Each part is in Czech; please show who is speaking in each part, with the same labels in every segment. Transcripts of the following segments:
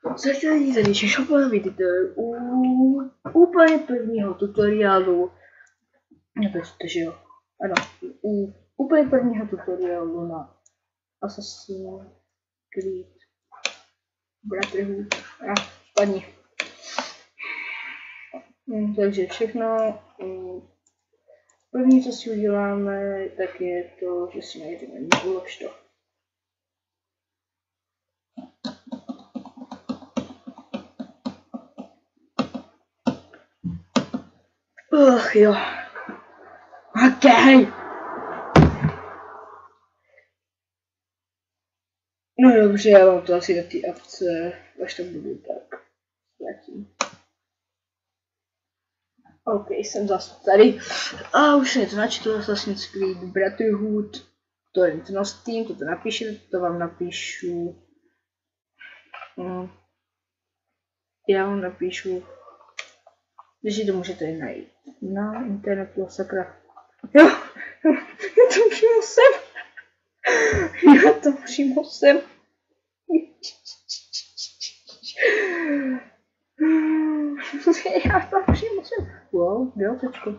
Speaker 1: Začali tady šopa, vidíte u úplně prvního tutoriálu, že jo, ano, u úplně prvního tutoriálu na Assassin's Creed Brotherhood a spadni. Takže všechno, první co si uděláme, tak je to, že si najdeme ulož to. Jo. Okay. No dobře, já vám to asi na té apce, až to budu tak zatím. OK, jsem zase tady. A už je to načtu Assassin's Creed Brotherhood. To je na Steam, to napíšete, to vám napíšu. Já vám napíšu, že si to můžete najít na internetu, sakra. Jo, já to přímo sem. Já to přímo sem. Já to přímo sem. Wow, děltečko.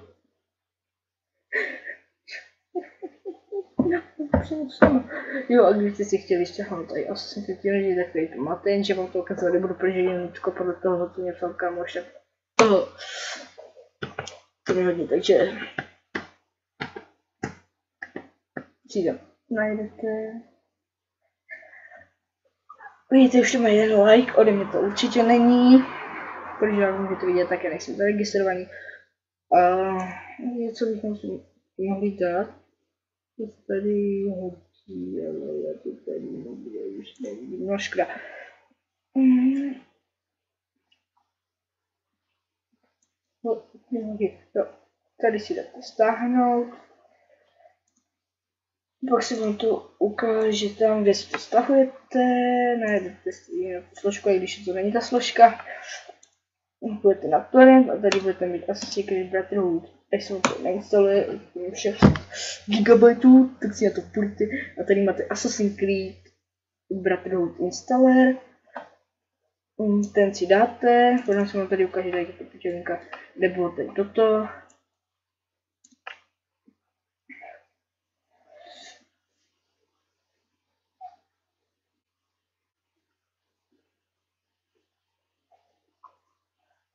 Speaker 1: Jo, a kdybyste si chtěli šťahnout tady Assassin's Creed Unity, tak tady to máte, jenže vám to ukazovat nebudu, protože minutko podle toho, co mě psal kámoš, tak to mě hodně, takže si tam najdete. Vidíte, už to má jeden like, ode mě to určitě není, protože já můžete vidět, tak já nejsem zaregistrovaný. A něco bych mohli dát, to tady hodí, ale já to tady nebude, už nevidím, no škoda. Jo, tady si dáte stáhnout. Pak si vám to ukáže tam, kde si to stahujete, najdete si složku, i když to není ta složka. Budete na torrent a tady budete mít Assassin's Creed Brotherhood. Až se vám to nainstaluje, všech gigabajtů, tak si na to půjdete a tady máte Assassin's Creed Brotherhood installer. Ten si dáte, potom se vám tady ukáže tady to pičovinka, nebo tady toto.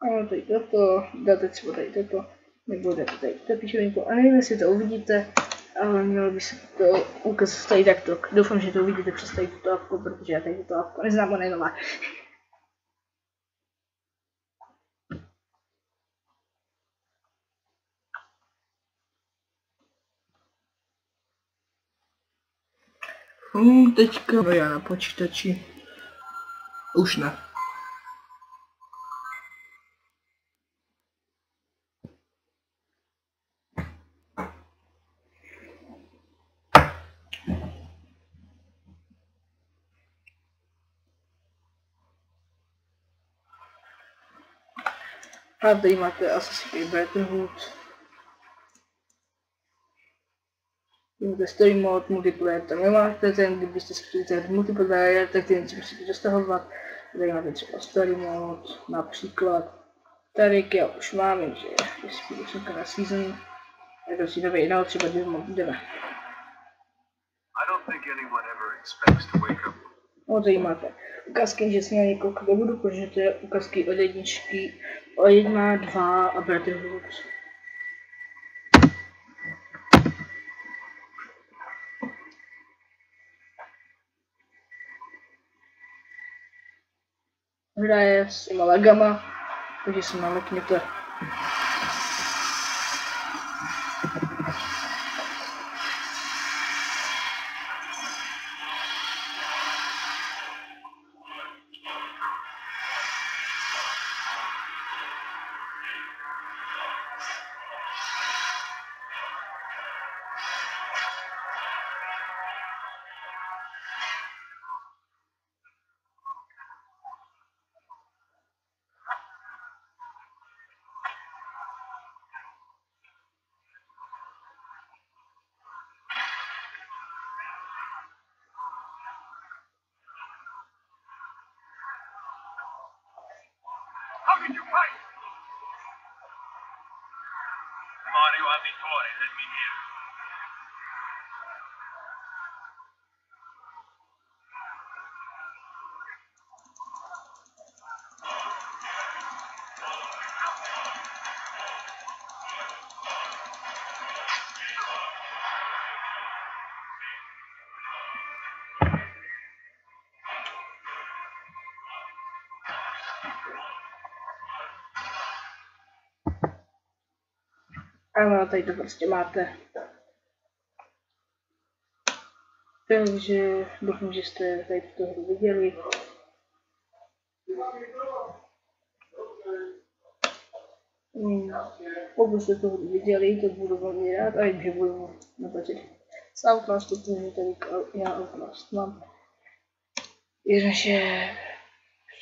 Speaker 1: Ano, tady toto, dáte třeba tady toto, nebo dáte tady to pičovinku a nevím, jestli to uvidíte, ale mělo by se to ukázat tady takto. Doufám, že to uvidíte přes tady tuto apku, protože já tady tuto apku neznám, ona je nová. Teďka no já na počítači. Už ne. A tady máte Assassin's Creed Brotherhood. Máte story mode, multiplayer tam nemáte, ten kdybyste si chtěli zahrát multiplayer, tak ten si musíte dostahovat. Tady máte třeba story mode, například. Tady já už mám, že jestli půjdu na season, tak to si jdeme jiného, třeba jdeme. No tady máte ukázky, že si na ně koukat nebudu, protože to je ukázky od jedničky, od 1, 2 a Brotherhood. Hraje s těma lagama, takže se namekněte. Ano, tady to prostě máte. Takže doufám, že jste tady tuto hru viděli. Pokud jste to viděli, to budu velmi rád a jim, že budu natáčet z Outlastu, protože tady já Outlast mám. Jenomže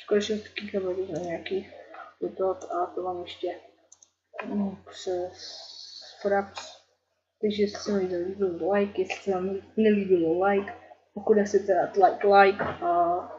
Speaker 1: skutečně taky kabely za nějaký toto a to mám ještě přes Fraps. Takže jestli se mi líbilo like, jestli se vám nelíbilo like, pokud chcete dát like a